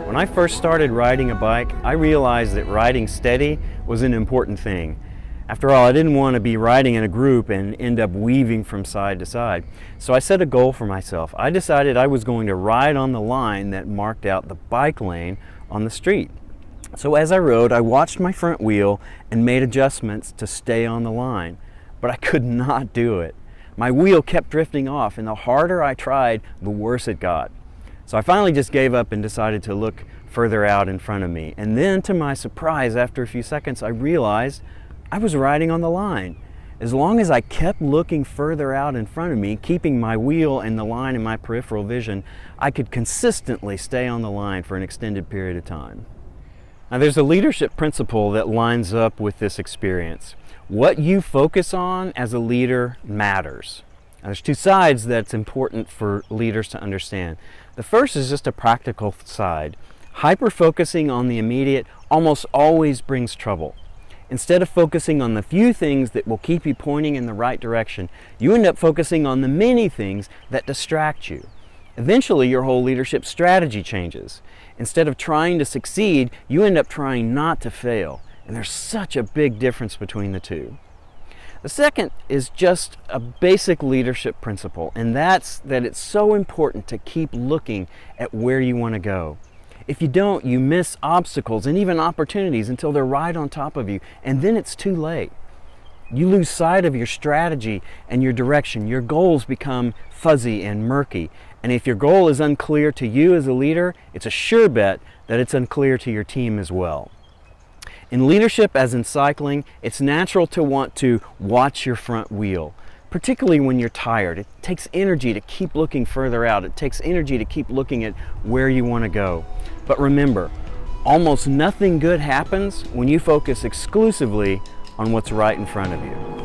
When I first started riding a bike, I realized that riding steady was an important thing. After all, I didn't want to be riding in a group and end up weaving from side to side. So I set a goal for myself. I decided I was going to ride on the line that marked out the bike lane on the street. So as I rode, I watched my front wheel and made adjustments to stay on the line. But I could not do it. My wheel kept drifting off, and the harder I tried, the worse it got. So I finally just gave up and decided to look further out in front of me. And then, to my surprise, after a few seconds, I realized I was riding on the line. As long as I kept looking further out in front of me, keeping my wheel and the line in my peripheral vision, I could consistently stay on the line for an extended period of time. Now, there's a leadership principle that lines up with this experience. What you focus on as a leader matters. Now, there's two sides that's important for leaders to understand. The first is just a practical side. Hyper-focusing on the immediate almost always brings trouble. Instead of focusing on the few things that will keep you pointing in the right direction, you end up focusing on the many things that distract you. Eventually, your whole leadership strategy changes. Instead of trying to succeed, you end up trying not to fail. And there's such a big difference between the two. The second is just a basic leadership principle, and that's that it's so important to keep looking at where you want to go. If you don't, you miss obstacles and even opportunities until they're right on top of you, and then it's too late. You lose sight of your strategy and your direction. Your goals become fuzzy and murky. And if your goal is unclear to you as a leader, it's a sure bet that it's unclear to your team as well. In leadership, as in cycling, it's natural to want to watch your front wheel, particularly when you're tired. It takes energy to keep looking further out. It takes energy to keep looking at where you want to go. But remember, almost nothing good happens when you focus exclusively on what's right in front of you.